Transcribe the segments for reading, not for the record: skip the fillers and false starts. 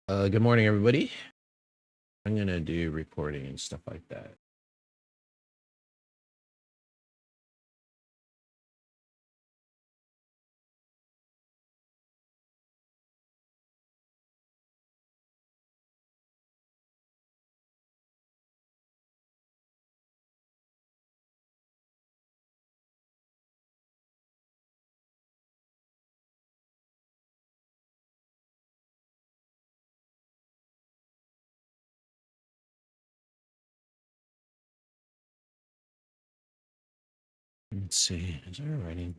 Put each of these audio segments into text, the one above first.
Good morning, everybody. I'm gonna do recording and stuff like that. Let's see. Is there writing?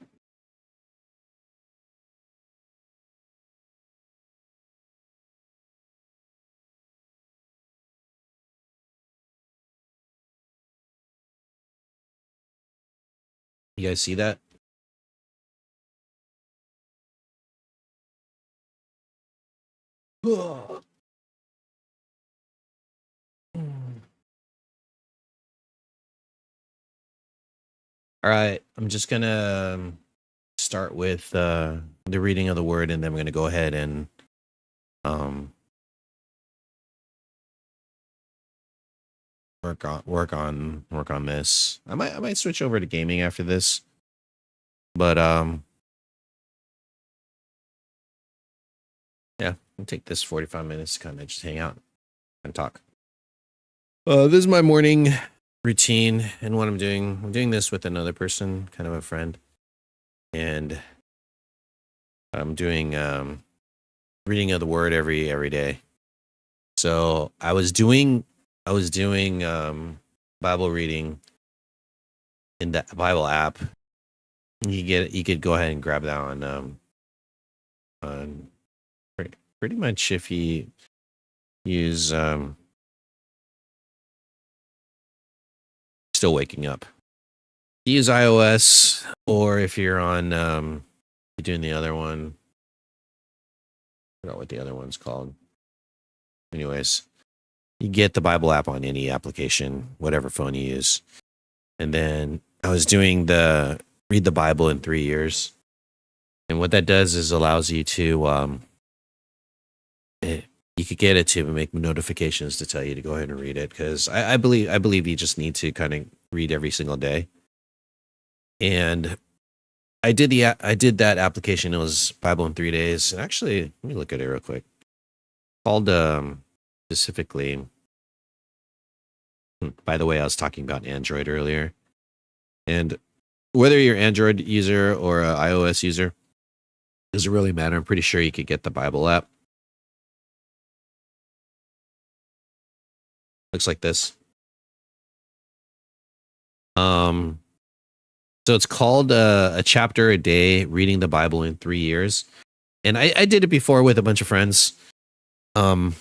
You guys see that? Ugh. All right. I'm just gonna start with the reading of the word, and then we're gonna go ahead and um, work on this. I might switch over to gaming after this, but yeah, I'll take this 45 minutes to kind of just hang out and talk. This is my morning routine, and what I'm doing this with another person, kind of a friend, and I'm doing reading of the word every day. So I was doing Bible reading in the Bible app. You could go ahead and grab that on pretty much if you use Still Waking Up. Use iOS, or if you're on you're doing the other one. I forgot what the other one's called. Anyways, you get the Bible app on any application, whatever phone you use. And then I was doing the read the Bible in 3 years. And what that does is allows you to you could get it to make notifications to tell you to go ahead and read it, because I believe you just need to kind of read every single day. And I did that application. It was Bible in 3 days. And actually, let me look at it real quick. Called specifically. By the way, I was talking about Android earlier, and whether you're an Android user or an iOS user, doesn't really matter. I'm pretty sure you could get the Bible app. Looks like this. So it's called a chapter a day, reading the Bible in 3 years, and I did it before with a bunch of friends. And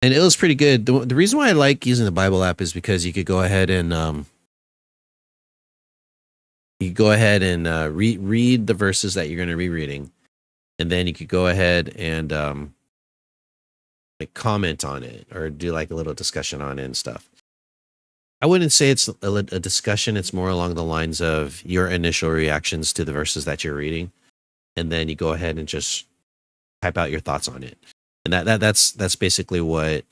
it was pretty good. The reason why I like using the Bible app is because you could go ahead and read the verses that you're going to be reading, and then you could go ahead and like comment on it or do like a little discussion on it and stuff. I wouldn't say it's a discussion. It's more along the lines of your initial reactions to the verses that you're reading, and then you go ahead and just type out your thoughts on it. And that's basically what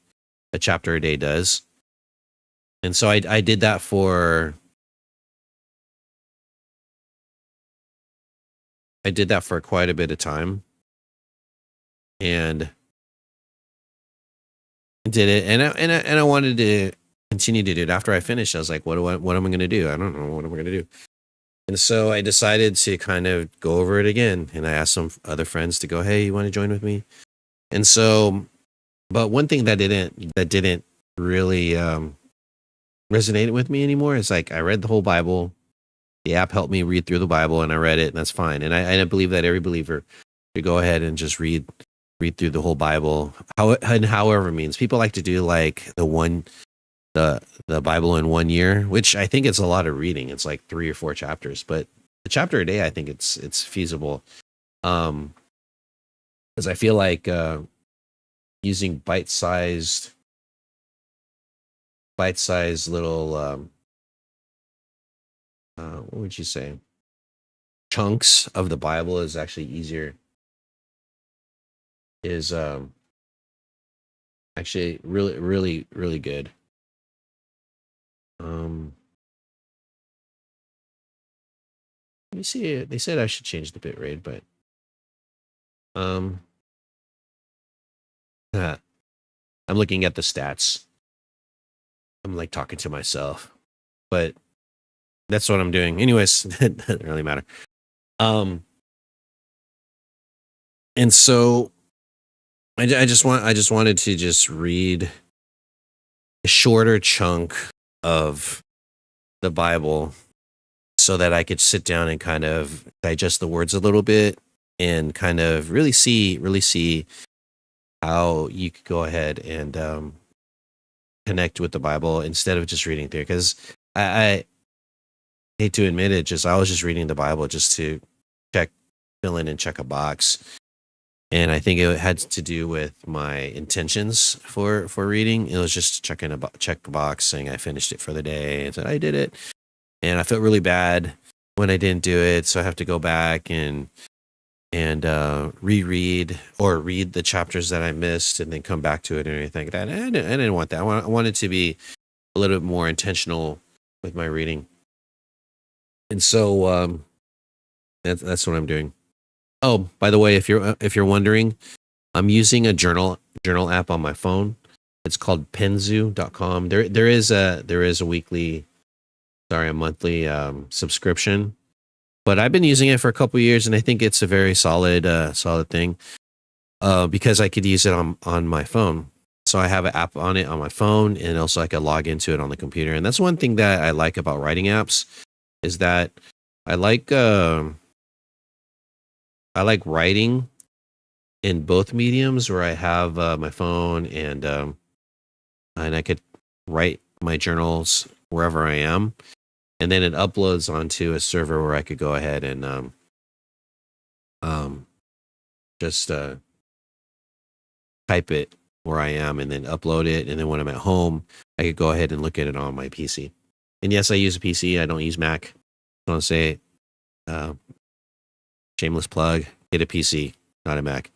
a chapter a day does. And so I did that for quite a bit of time, and did it, and I wanted to continue to do it. After I finished, I was like, what am I going to do? I don't know what am I going to do. And so I decided to kind of go over it again, and I asked some other friends to go, hey, you want to join with me? And so, but one thing that didn't really resonate with me anymore is, like, I read the whole Bible. The app helped me read through the Bible, and I read it, and that's fine. And I believe that every believer should go ahead and just read through the whole Bible, however it means. People like to do like the Bible in 1 year, which I think it's a lot of reading. It's like 3 or 4 chapters, but a chapter a day, I think it's feasible. Because I feel like using bite-sized little what would you say, chunks of the Bible is actually easier. Is Actually, really, really, really good. Let me see. They said I should change the bitrate, but um, I'm looking at the stats. I'm like talking to myself, but that's what I'm doing. Anyways, it doesn't really matter. Um, and so I just wanted to just read a shorter chunk of the Bible so that I could sit down and kind of digest the words a little bit and kind of really see how you could go ahead and connect with the Bible instead of just reading through. Because I hate to admit it, just I was just reading the Bible just to fill in and check a box. And I think it had to do with my intentions for reading. It was just check a box saying I finished it for the day and said I did it. And I felt really bad when I didn't do it, so I have to go back and reread or read the chapters that I missed and then come back to it and everything like that. I didn't want that. I wanted to be a little bit more intentional with my reading, and so that's what I'm doing. Oh, by the way, if you're wondering, I'm using a journal app on my phone. It's called penzu.com. There is a monthly subscription, but I've been using it for a couple of years, and I think it's a very solid thing because I could use it on my phone. So I have an app on it on my phone, and also I could log into it on the computer. And that's one thing that I like about writing apps is that I like writing in both mediums where I have my phone and I could write my journals wherever I am, and then it uploads onto a server where I could go ahead and just type it where I am and then upload it, and then when I'm at home, I could go ahead and look at it on my PC. And yes, I use a PC. I don't use Mac. I don't say shameless plug. Get a PC, not a Mac.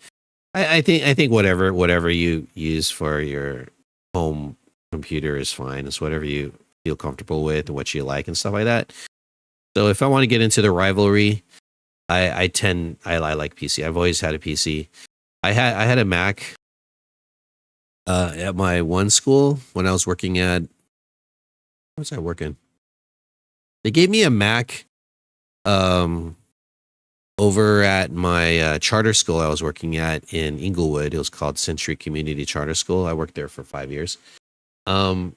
I think whatever you use for your home computer is fine. It's whatever you feel comfortable with and what you like and stuff like that. So if I want to get into the rivalry, I like PC. I've always had a PC. I had a Mac at my one school when I was working at. Where was I working? They gave me a Mac over at my charter school I was working at in Inglewood. It was called Century Community Charter School. I worked there for 5 years. And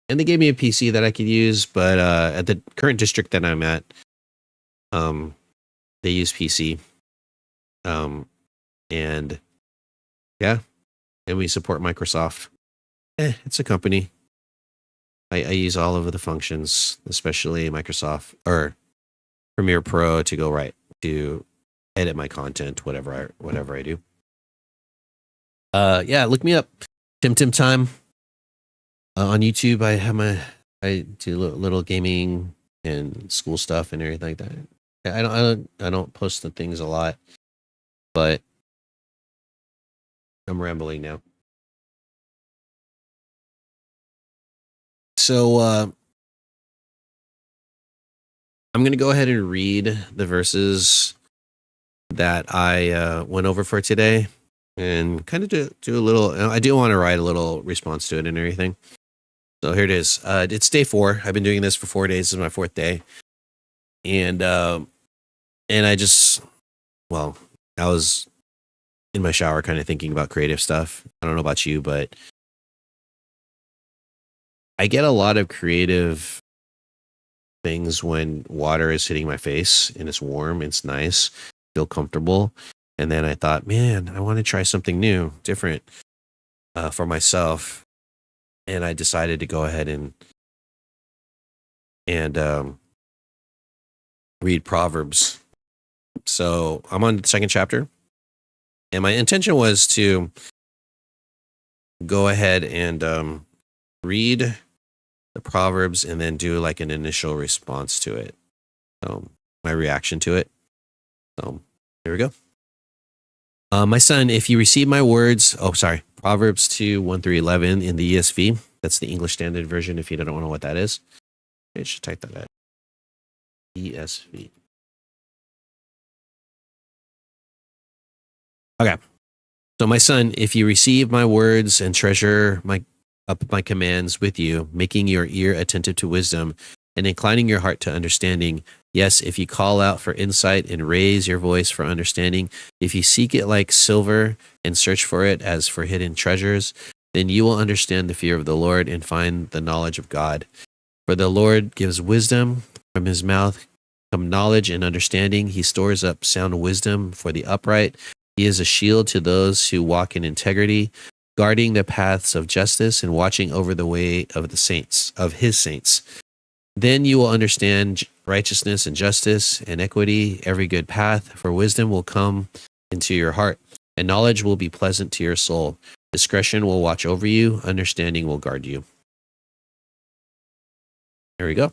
they gave me a PC that I could use, but at the current district that I'm at, they use PC. And yeah, and we support Microsoft. It's a company. I use all of the functions, especially Microsoft or Premiere Pro to go right to edit my content, whatever I do. Yeah, look me up, Tim Time. On YouTube, I do little gaming and school stuff and everything like that. I don't post the things a lot, but I'm rambling now. So I'm going to go ahead and read the verses that I went over for today and kind of do a little. I do want to write a little response to it and everything. So here it is. It's day 4. I've been doing this for 4 days. This is my 4th day. And I just, well, I was in my shower kind of thinking about creative stuff. I don't know about you, but I get a lot of creative things when water is hitting my face and it's warm, it's nice, feel comfortable. And then I thought, man, I want to try something new, different for myself. And I decided to go ahead and read Proverbs. So I'm on the 2nd chapter. And my intention was to go ahead and read the Proverbs and then do like an initial response to it. My reaction to it. So here we go. My son, if you receive my words, Proverbs 2, 1 through 11 in the ESV. That's the English Standard Version if you don't know what that is. I should type that out. ESV. Okay. So my son, if you receive my words and treasure my commands with you, making your ear attentive to wisdom and inclining your heart to understanding, yes, if you call out for insight and raise your voice for understanding, if you seek it like silver and search for it as for hidden treasures, then you will understand the fear of the Lord and find the knowledge of God. For the Lord gives wisdom, from his mouth come knowledge and understanding. He stores up sound wisdom for the upright. He is a shield to those who walk in integrity, guarding the paths of justice and watching over the way of the saints, of his saints. Then you will understand righteousness and justice and equity, every good path, for wisdom will come into your heart, and knowledge will be pleasant to your soul. Discretion will watch over you, understanding will guard you. There we go.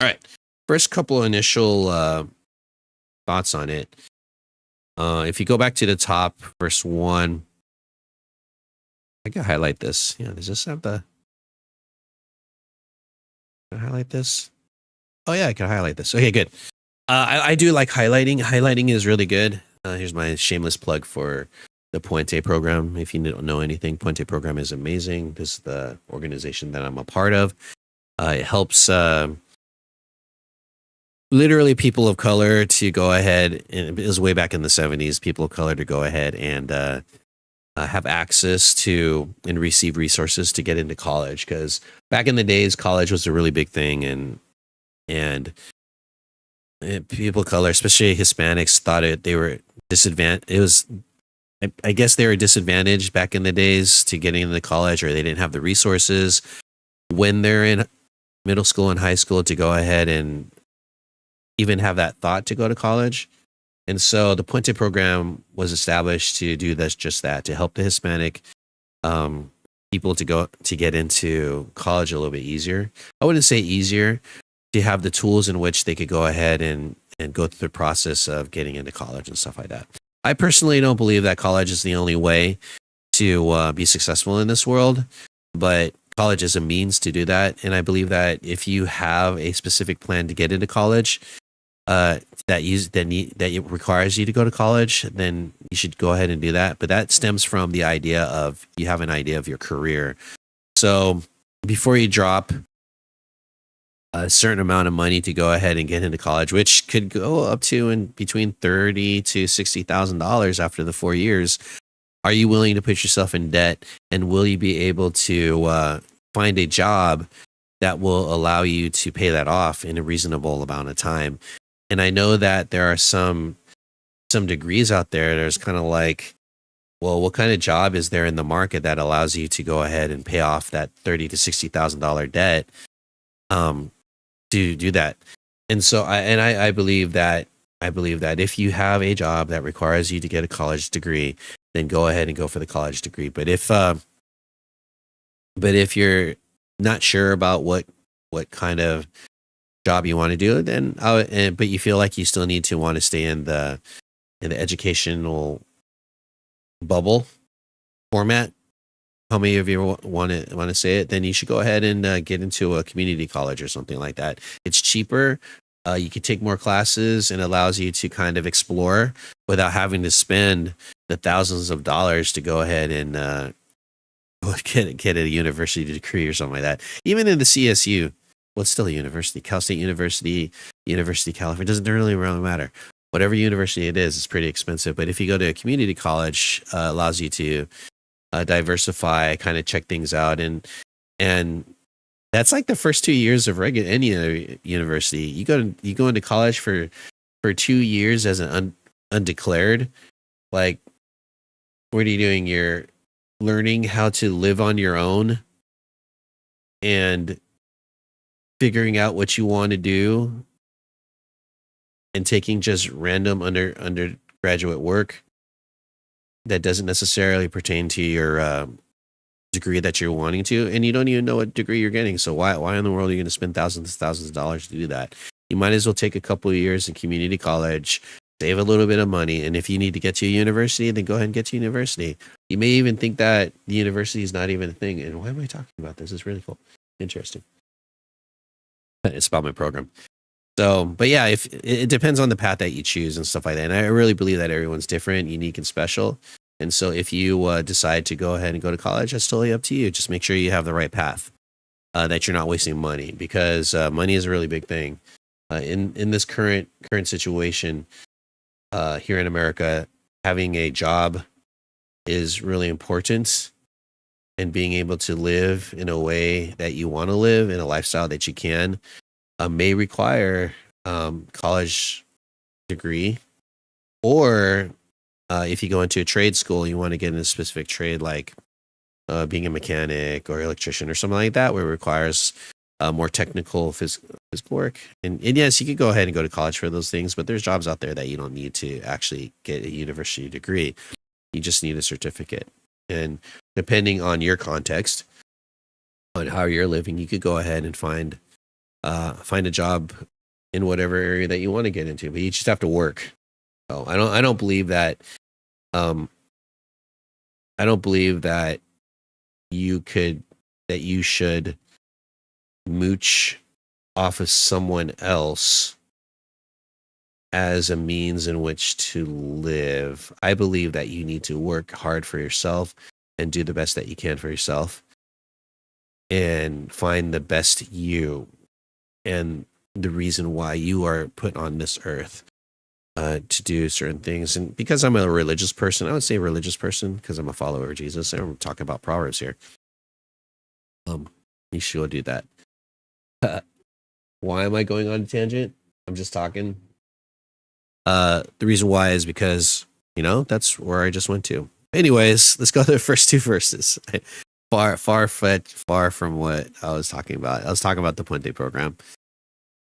All right. First couple of initial thoughts on it. If you go back to the top, verse 1, I can highlight this. Yeah, does this have the... Can I highlight this? Oh, yeah, I can highlight this. Okay, good. I do like highlighting. Highlighting is really good. Here's my shameless plug for the Puente program. If you don't know anything, Puente program is amazing. This is the organization that I'm a part of. It helps literally people of color to go ahead, and it was way back in the 70s, people of color to go ahead and have access to and receive resources to get into college. Because back in the days, college was a really big thing, and people of color, especially Hispanics, thought they were disadvantaged. It was, I guess, they were disadvantaged back in the days to getting into college, or they didn't have the resources when they're in middle school and high school to go ahead and even have that thought to go to college. And so the Puente program was established to do this, just that, to help the Hispanic people to get into college a little bit easier. I wouldn't say easier, to have the tools in which they could go ahead and go through the process of getting into college and stuff like that. I personally don't believe that college is the only way to be successful in this world, but college is a means to do that. And I believe that if you have a specific plan to get into college, that it requires you to go to college, then you should go ahead and do that. But that stems from the idea of you have an idea of your career. So before you drop a certain amount of money to go ahead and get into college, which could go up to in between $30,000 to $60,000 after the 4 years, are you willing to put yourself in debt, and will you be able to find a job that will allow you to pay that off in a reasonable amount of time? And I know that there are some degrees out there. There's kind of like, well, what kind of job is there in the market that allows you to go ahead and pay off that $30,000 to $60,000 debt to do that? And so I believe that if you have a job that requires you to get a college degree, then go ahead and go for the college degree. But if you're not sure about what kind of job you want to do, then but you feel like you still need to want to stay in the educational bubble format, how many of you want to say it, then you should go ahead and get into a community college or something like that. It's cheaper. You can take more classes, and allows you to kind of explore without having to spend the thousands of dollars to go ahead and get a university degree or something like that. Even in the CSU, well, it's still a university, Cal State University, University of California, doesn't really matter. Whatever university it is, it's pretty expensive. But if you go to a community college, allows you to diversify, kind of check things out, and that's like the first 2 years of any university. You go into college for 2 years as an undeclared. Like, what are you doing? You're learning how to live on your own and figuring out what you want to do, and taking just random undergraduate work that doesn't necessarily pertain to your degree that you're wanting to, and you don't even know what degree you're getting. So why in the world are you going to spend thousands of dollars to do that? You might as well take a couple of years in community college, save a little bit of money, and if you need to get to a university, then go ahead and get to university. You may even think that the university is not even a thing. And why am I talking about this? It's really cool. Interesting. It's about my program. So, but yeah, if it depends on the path that you choose and stuff like that. And I really believe that everyone's different, unique, and special. And so if you decide to go ahead and go to college, that's totally up to you. Just make sure you have the right path, that you're not wasting money, because money is a really big thing. In this current situation here in America, having a job is really important, and being able to live in a way that you want to live, in a lifestyle that you can, may require college degree, or if you go into a trade school, you want to get in a specific trade, like being a mechanic or electrician or something like that, where it requires more technical physical work. And yes, you could go ahead and go to college for those things, but there's jobs out there that you don't need to actually get a university degree. You just need a certificate. And depending on your context, on how you're living, you could go ahead and find a job in whatever area that you want to get into, but you just have to work. So I don't believe that you should mooch off of someone else as a means in which to live. I believe that you need to work hard for yourself and do the best that you can for yourself, and find the best you and the reason why you are put on this earth to do certain things. And because I'm a religious person, I would say religious person because I'm a follower of Jesus. I'm talking about Proverbs here. You should do that. Why am I going on a tangent? I'm just talking. The reason why is because, that's where I just went to. Anyways, let's go to the first two verses. Far from what I was talking about. I was talking about the Puente program.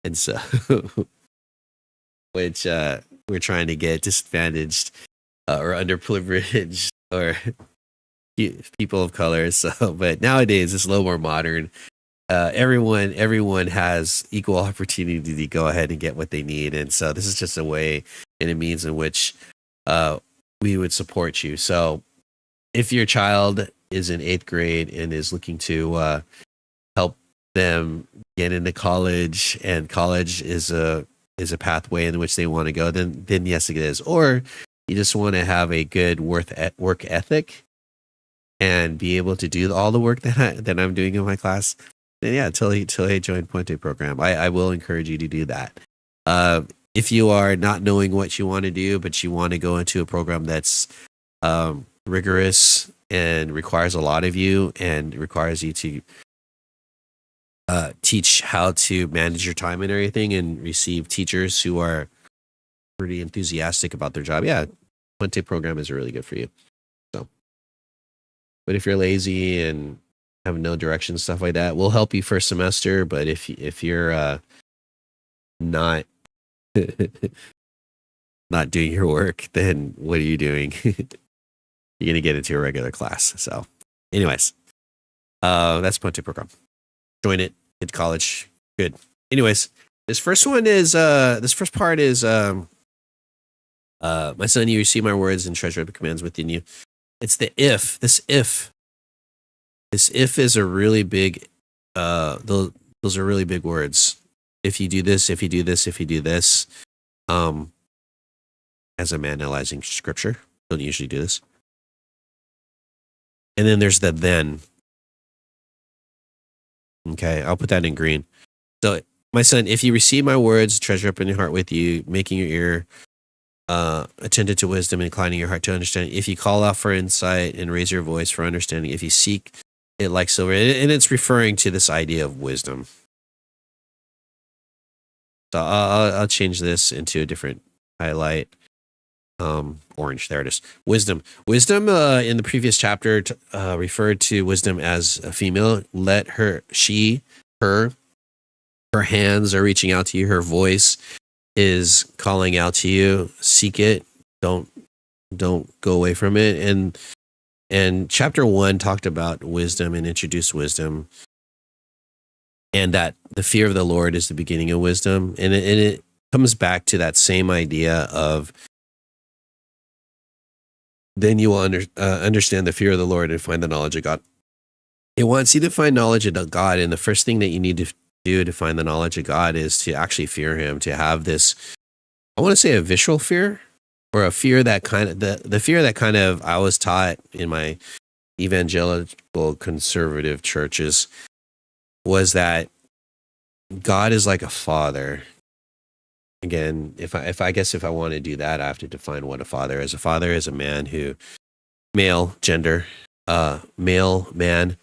And so, which we're trying to get disadvantaged or underprivileged or people of color. So, but nowadays it's a little more modern. Everyone has equal opportunity to go ahead and get what they need. And so this is just a way and a means in which we would support you. So if your child is in 8th grade and is looking to help them get into college, and college is a pathway in which they want to go, then yes, it is. Or you just want to have a good work ethic and be able to do all the work that I'm doing in my class, then yeah, totally join Puente program. I will encourage you to do that. If you are not knowing what you want to do, but you want to go into a program that's rigorous and requires a lot of you and requires you to teach how to manage your time and everything, and receive teachers who are pretty enthusiastic about their job, yeah, Puente program is really good for you. So, but if you're lazy and have no direction, stuff like that, we'll help you first semester. But if you're not not doing your work, then what are you doing? You're gonna get into a regular class. So, anyways, that's Puente program. Join it. Get to college. Good. Anyways, this first part is my son, you receive my words and treasure the commands within you. It's the if. This if is a really big those are really big words. If you do this, if you do this, if you do this. As I'm analyzing scripture, don't usually do this. And then there's the then. Okay, I'll put that in green. So, my son, if you receive my words, treasure up in your heart with you, making your ear attentive to wisdom, inclining your heart to understand. If you call out for insight and raise your voice for understanding, if you seek it like silver, and it's referring to this idea of wisdom. So I'll change this into a different highlight. Orange. There it is. Wisdom. Wisdom in the previous chapter referred to wisdom as a female. Let her, she, her hands are reaching out to you. Her voice is calling out to you. Seek it. Don't go away from it. And chapter 1 talked about wisdom and introduced wisdom, and that the fear of the Lord is the beginning of wisdom. And comes back to that same idea of then you will understand the fear of the Lord and find the knowledge of God. It wants you to find knowledge of God, and the first thing that you need to do to find the knowledge of God is to actually fear Him, to have this, I want to say, a visceral fear, or a fear that kind of the fear that kind of I was taught in my evangelical conservative churches was that God is like a father. Again, if I want to do that, I have to define what a father is. A father is a man who, male gender, male man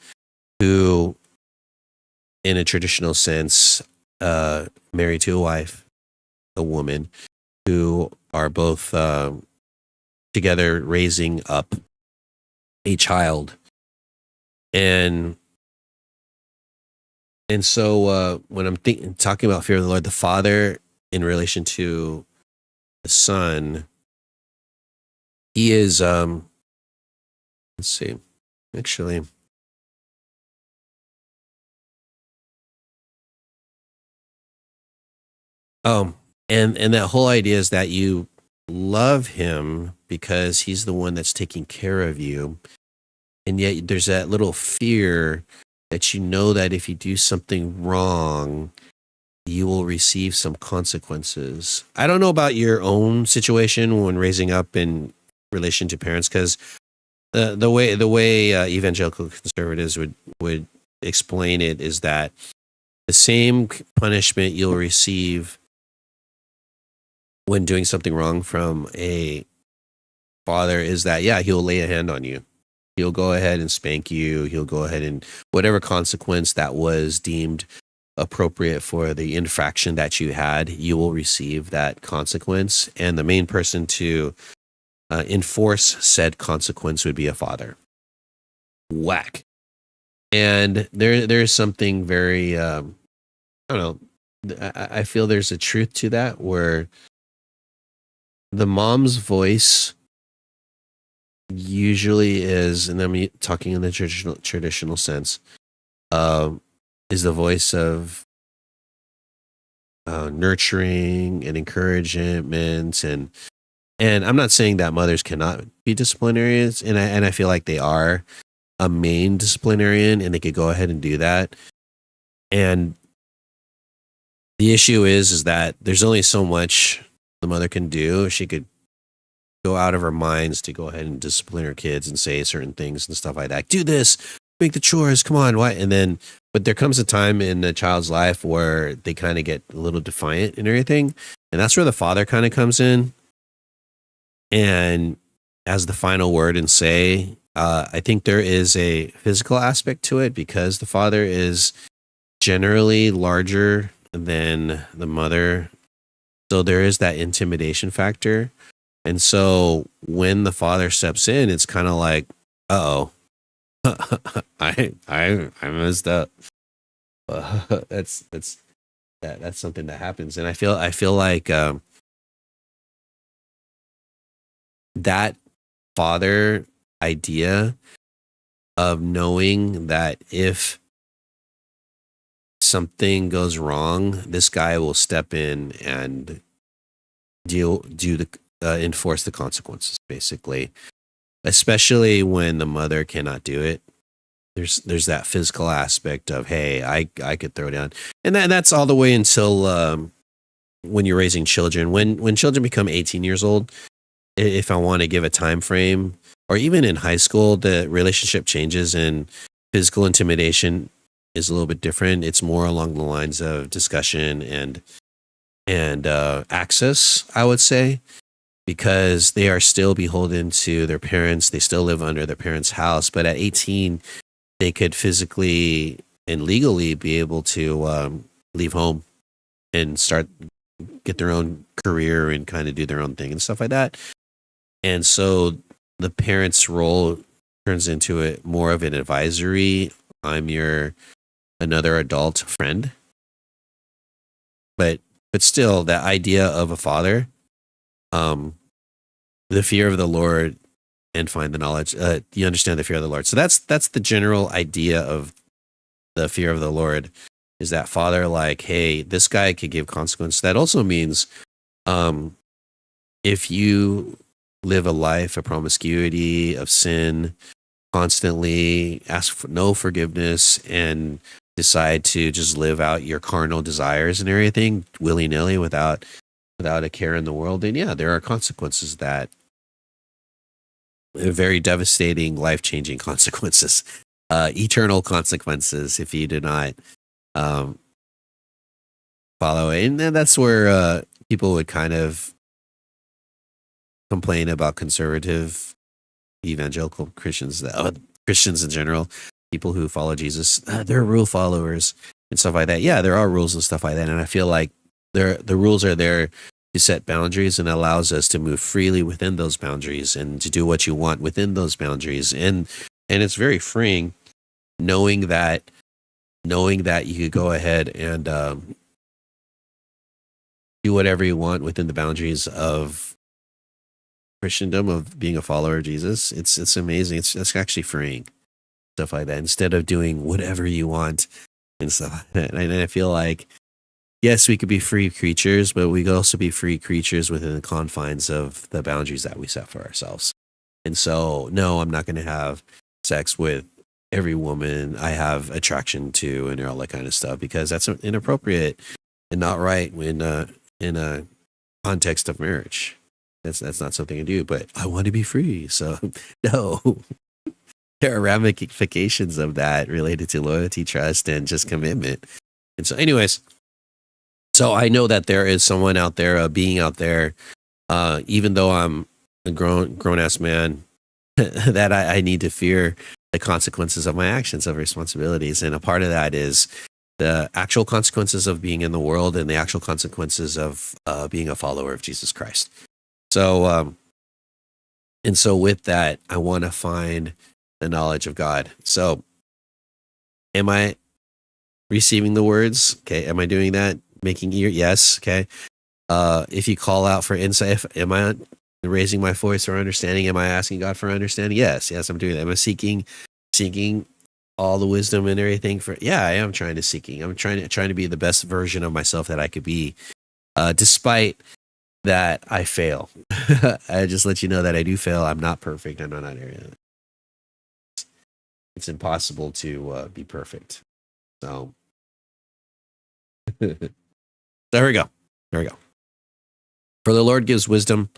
who, in a traditional sense, married to a wife, a woman, who are both together raising up a child, and so when I'm talking about fear of the Lord, the Father in relation to the Son, He is let's see, actually. And that whole idea is that you love Him because He's the one that's taking care of you. And yet there's that little fear that you know that if you do something wrong, you will receive some consequences. I don't know about your own situation when raising up in relation to parents, because the way evangelical conservatives would explain it is that the same punishment you'll receive when doing something wrong from a father is that, yeah, he'll lay a hand on you. He'll go ahead and spank you. He'll go ahead and whatever consequence that was deemed appropriate for the infraction that you had, you will receive that consequence. And the main person to enforce said consequence would be a father. Whack. And there's something very, I don't know, I feel there's a truth to that, where the mom's voice usually is, and I'm talking in the traditional sense, is the voice of nurturing and encouragement, and I'm not saying that mothers cannot be disciplinarians, and I feel like they are a main disciplinarian, and they could go ahead and do that. And the issue is that there's only so much the mother can do. She could go out of her minds to go ahead and discipline her kids and say certain things and stuff like that. Do this, make the chores, come on, what? And then, but there comes a time in a child's life where they kind of get a little defiant and everything. And that's where the father kind of comes in and as the final word and say, I think there is a physical aspect to it because the father is generally larger than the mother. So there is that intimidation factor. And so when the father steps in, it's kind of like, uh-oh, I messed up. That's something that happens. And I feel like that father idea of knowing that if something goes wrong, this guy will step in and enforce the consequences, basically, especially when the mother cannot do it. There's that physical aspect of, hey, I could throw down, and that's all the way until when you're raising children. When children become 18 years old, if I want to give a time frame, or even in high school, the relationship changes and physical intimidation is a little bit different. It's more along the lines of discussion and access, I would say, because they are still beholden to their parents. They still live under their parents' house, but at 18, they could physically and legally be able to leave home and get their own career and kind of do their own thing and stuff like that. And so the parent's role turns into more of an advisory. I'm your another adult friend. But still, that idea of a father, the fear of the Lord and find the knowledge, you understand the fear of the Lord. So that's the general idea of the fear of the Lord. Is that father like, hey, this guy could give consequence? That also means um, if you live a life of promiscuity, of sin, constantly ask for no forgiveness, and decide to just live out your carnal desires and everything willy-nilly without a care in the world, then yeah, there are consequences that very devastating, life-changing consequences, eternal consequences if you do not um, follow it. And then that's where people would kind of complain about conservative evangelical Christians, Christians in general, people who follow Jesus, they're rule followers and stuff like that. Yeah, there are rules and stuff like that, and I feel like the rules are there to set boundaries and allows us to move freely within those boundaries and to do what you want within those boundaries, and it's very freeing knowing that you could go ahead and do whatever you want within the boundaries of Christendom, of being a follower of Jesus. It's amazing. It's actually freeing, stuff like that, instead of doing whatever you want and stuff like that. And I feel like, yes, we could be free creatures, but we could also be free creatures within the confines of the boundaries that we set for ourselves. And so, no, I'm not going to have sex with every woman I have attraction to and all that kind of stuff, because that's inappropriate and not right in a context of marriage. That's not something I do, but I want to be free. So no, there are ramifications of that related to loyalty, trust, and just commitment. And so, anyways, so I know that there is someone out there, a being out there, even though I'm a grown ass man, that I need to fear the consequences of my actions, of responsibilities. And a part of that is the actual consequences of being in the world and the actual consequences of being a follower of Jesus Christ. So, and so with that, I want to find the knowledge of God. So, am I receiving the words? Okay. Am I doing that? Making ear? Yes. Okay. If you call out for insight, am I raising my voice for understanding? Am I asking God for understanding? Yes. I'm doing that. Am I seeking all the wisdom and everything for? Yeah, I am trying to I'm trying to be the best version of myself that I could be, despite that I fail. I just let you know that I do fail. I'm not perfect. I'm not there yet. It's impossible to be perfect. So there we go. For the Lord gives wisdom,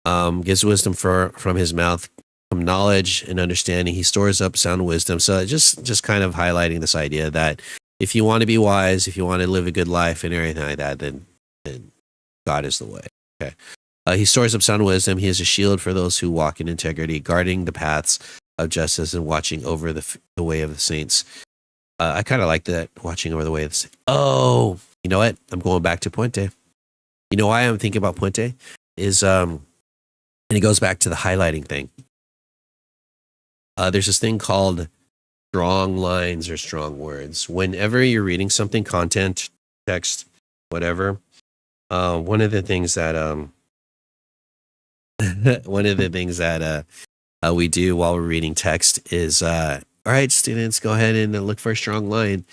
from his mouth, from knowledge and understanding. He stores up sound wisdom. So just kind of highlighting this idea that if you want to be wise, if you want to live a good life and everything like that, then God is the way. Okay. He stores up sound wisdom. He is a shield for those who walk in integrity, guarding the paths of justice and watching over the way of the saints. I kind of like that, watching over the way of the saints. Oh, you know what? I'm going back to Puente. You know why I'm thinking about Puente is, and it goes back to the highlighting thing. There's this thing called strong lines or strong words. Whenever you're reading something, content, text, whatever, one of the things that we do while we're reading text is, all right, students, go ahead and look for a strong line.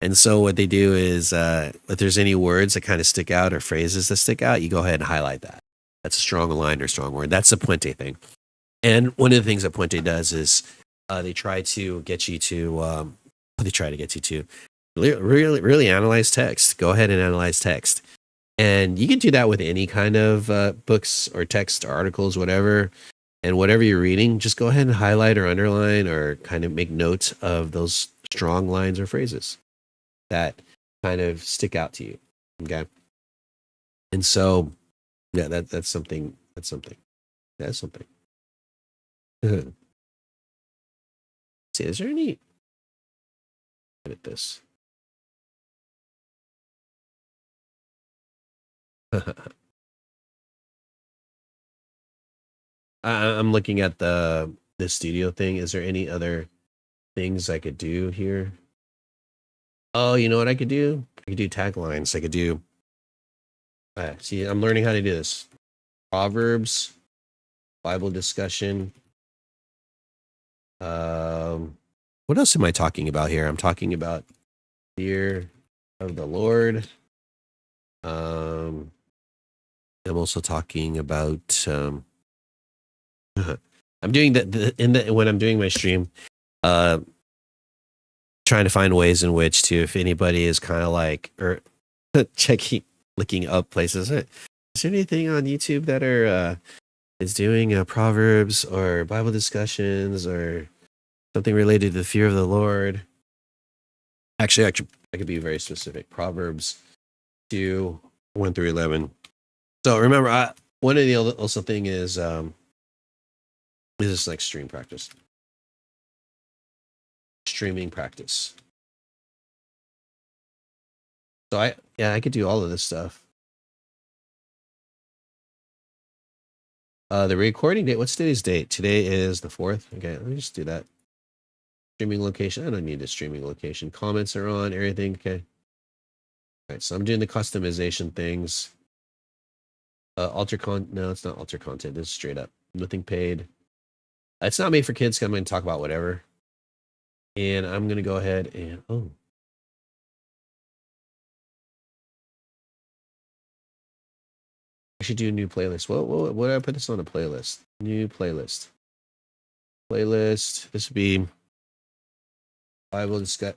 And so what they do is, if there's any words that kind of stick out or phrases that stick out, you go ahead and highlight that. That's a strong line or strong word. That's a Puente thing. And one of the things that Puente does is they try to get you to really analyze text. Go ahead and analyze text. And you can do that with any kind of books or text or articles, whatever. And whatever you're reading, just go ahead and highlight or underline or kind of make note of those strong lines or phrases that kind of stick out to you. Okay. And so, yeah, that's something. See, is there any edit this? I'm looking at the studio thing. Is there any other things I could do here? Oh, you know what I could do? I could do taglines. I could do. See, I'm learning how to do this. Proverbs, Bible discussion. What else am I talking about here? I'm talking about fear of the Lord. I'm also talking about I'm doing when I'm doing my stream, trying to find ways in which to, if anybody is kind of like, or looking up places. Is there anything on YouTube that are is doing Proverbs or Bible discussions or something related to the fear of the Lord? Actually, I could be very specific. Proverbs 2, 1 through 11. So remember, one of the also thing is this like streaming practice. So I could do all of this stuff. The recording date. What's today's date? Today is the 4th. Okay, let me just do that. Streaming location. I don't need a streaming location. Comments are on. Everything. Okay. All right. So I'm doing the customization things. No, it's not alter content. It's straight up. Nothing paid. It's not made for kids. I'm going to talk about whatever. And I'm going to go ahead and I should do a new playlist. What did I put this on a playlist? New playlist. Playlist. This would be Bible discuss.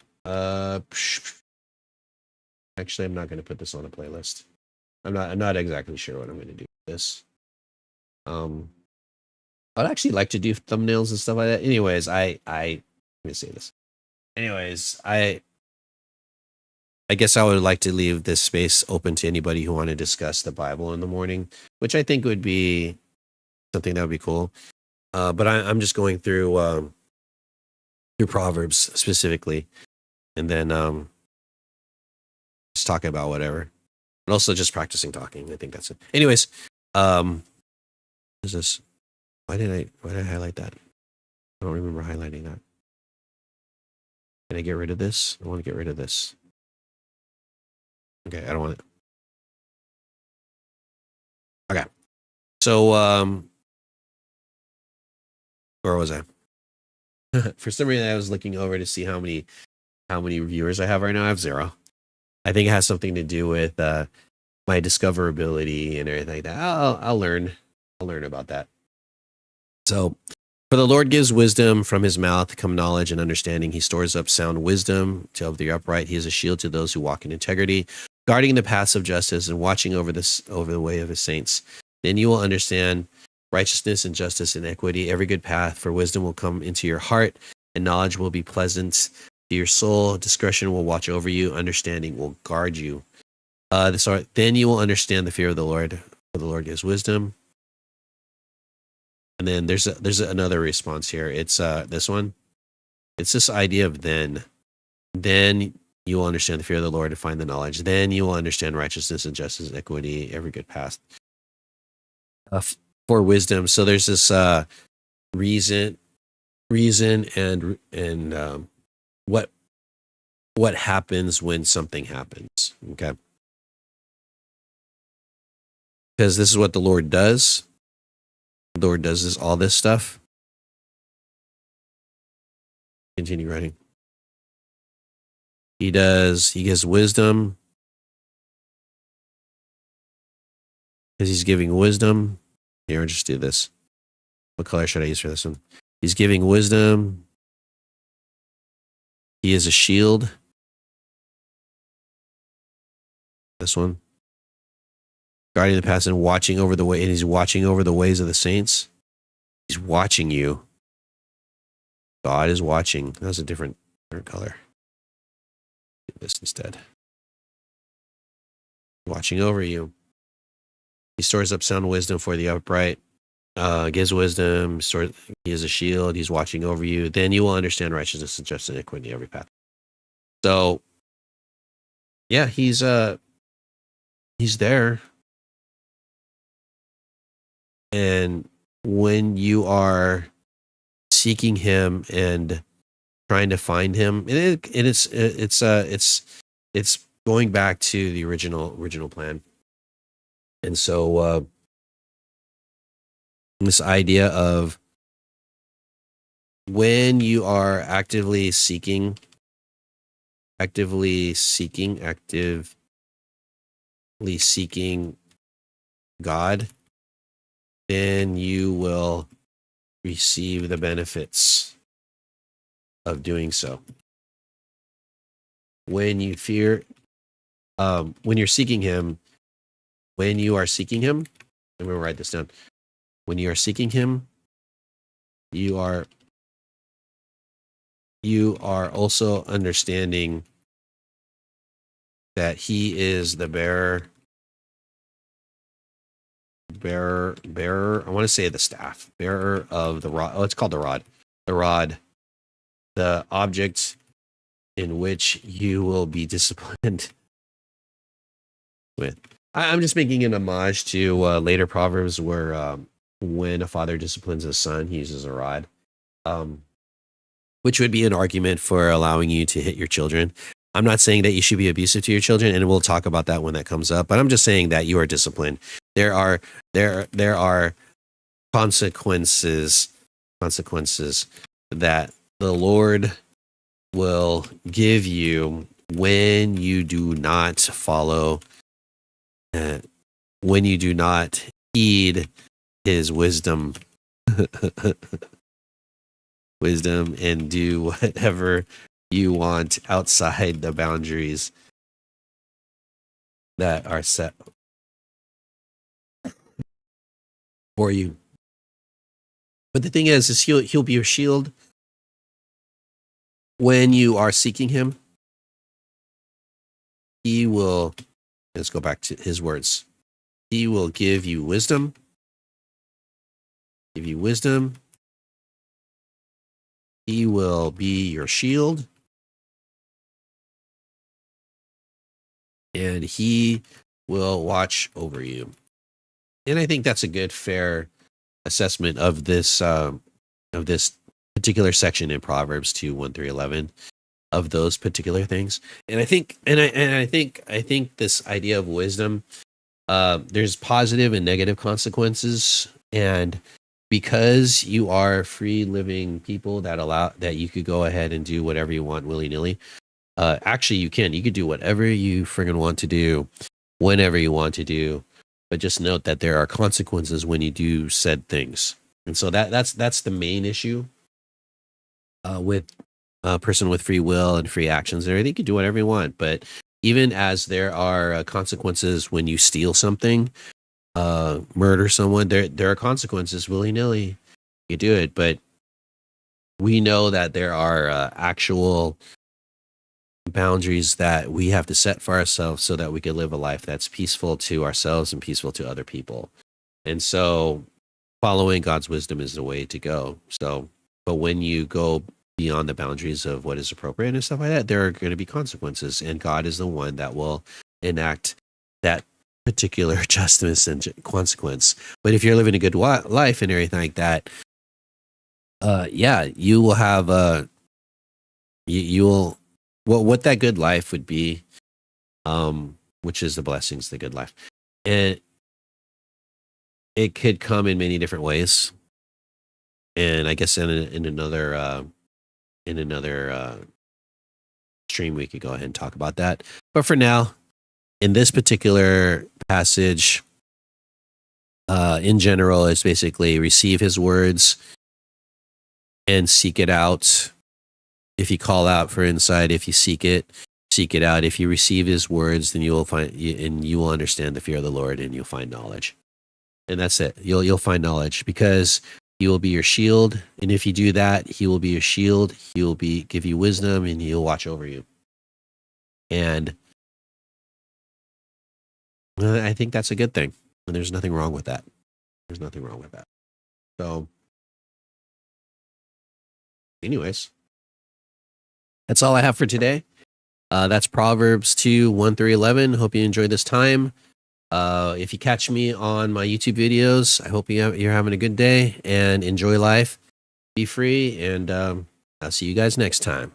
Actually, I'm not going to put this on a playlist. I'm not exactly sure what I'm going to do with this. I'd actually like to do thumbnails and stuff like that. Anyways, let me say this. Anyways, I guess I would like to leave this space open to anybody who want to discuss the Bible in the morning, which I think would be something that would be cool. But I'm just going through Proverbs specifically, and then just talking about whatever, but also just practicing talking. I think that's it. Anyways, what is this? Why did I highlight that? I don't remember highlighting that. Can I get rid of this? I want to get rid of this. Okay, I don't want it. Okay. So where was I? For some reason I was looking over to see how many viewers I have right now. I have 0. I think it has something to do with my discoverability and everything like that. I'll learn about that. So, for the Lord gives wisdom, from his mouth come knowledge and understanding. He stores up sound wisdom of the upright. He is a shield to those who walk in integrity, guarding the paths of justice and watching over the way of his saints. Then you will understand righteousness and justice and equity, every good path. For wisdom will come into your heart, and knowledge will be pleasant to your soul. Discretion will watch over you. Understanding will guard you. Then you will understand the fear of the Lord, for the Lord gives wisdom. And then there's another response here. It's this one. It's this idea of then. Then you will understand the fear of the Lord and find the knowledge. Then you will understand righteousness and justice and equity, every good path. For wisdom. So there's this reason and what happens when something happens. Okay. Because this is what the Lord does. The Lord does all this stuff. Continue writing. He gives wisdom. Because he's giving wisdom. Here, I'll just do this. What color should I use for this one? He's giving wisdom. He is a shield. This one. Guarding the paths and watching over the way, and he's watching over the ways of the saints. He's watching you. God is watching. That's a different color. Do this instead. Watching over you. He stores up sound wisdom for the upright. Gives wisdom. He is a shield. He's watching over you. Then you will understand righteousness and justice and equity, every path. So, yeah, he's there. And when you are seeking him and trying to find him, it's going back to the original plan. And so this idea of when you are actively seeking actively seeking God, then you will receive the benefits of doing so. When you when you're seeking him, when you are seeking him, I'm going to write this down. When you are seeking him, you are also understanding that he is the bearer. I want to say the staff, bearer of the rod. Oh, it's called the rod. The rod, the object in which you will be disciplined with. I'm just making an homage to later Proverbs where when a father disciplines his son, he uses a rod, which would be an argument for allowing you to hit your children. I'm not saying that you should be abusive to your children, and we'll talk about that when that comes up. But I'm just saying that you are disciplined. There are consequences that the Lord will give you when you do not follow, when you do not heed his wisdom, and do whatever you want outside the boundaries that are set for you. But the thing is he'll be your shield when you are seeking him. He will, let's go back to his words. He will give you wisdom. He will be your shield. And he will watch over you. And I think that's a good, fair assessment of this particular section in Proverbs 2:1-11, of those particular things. And I think this idea of wisdom, there's positive and negative consequences, and because you are free living people that you could go ahead and do whatever you want willy-nilly. Actually, you could do whatever you friggin' want to do, whenever you want to do, but just note that there are consequences when you do said things. And so that's the main issue with a person with free will and free actions. There, you can do whatever you want, but even as there are consequences when you steal something, murder someone, there are consequences willy-nilly. You do it, but we know that there are actual boundaries that we have to set for ourselves so that we can live a life that's peaceful to ourselves and peaceful to other people. And so following God's wisdom is the way to go. So, but when you go beyond the boundaries of what is appropriate and stuff like that, there are going to be consequences, and God is the one that will enact that particular justice and consequence. But if you're living a good life and everything like that, you will have you'll what that good life would be, which is the blessings, the good life, and it could come in many different ways. And I guess in another stream we could go ahead and talk about that. But for now, in this particular passage, in general, it's basically receive his words and seek it out. If you call out for insight, if you seek it out. If you receive his words, then you will understand the fear of the Lord, and you'll find knowledge. And that's it. You'll find knowledge, because he will be your shield. And if you do that, he will be your shield. He will give you wisdom, and he'll watch over you. And I think that's a good thing. And there's nothing wrong with that. So anyways, that's all I have for today. That's Proverbs 2:1-11. Hope you enjoyed this time. If you catch me on my YouTube videos, I hope you're having a good day and enjoy life. Be free, and I'll see you guys next time.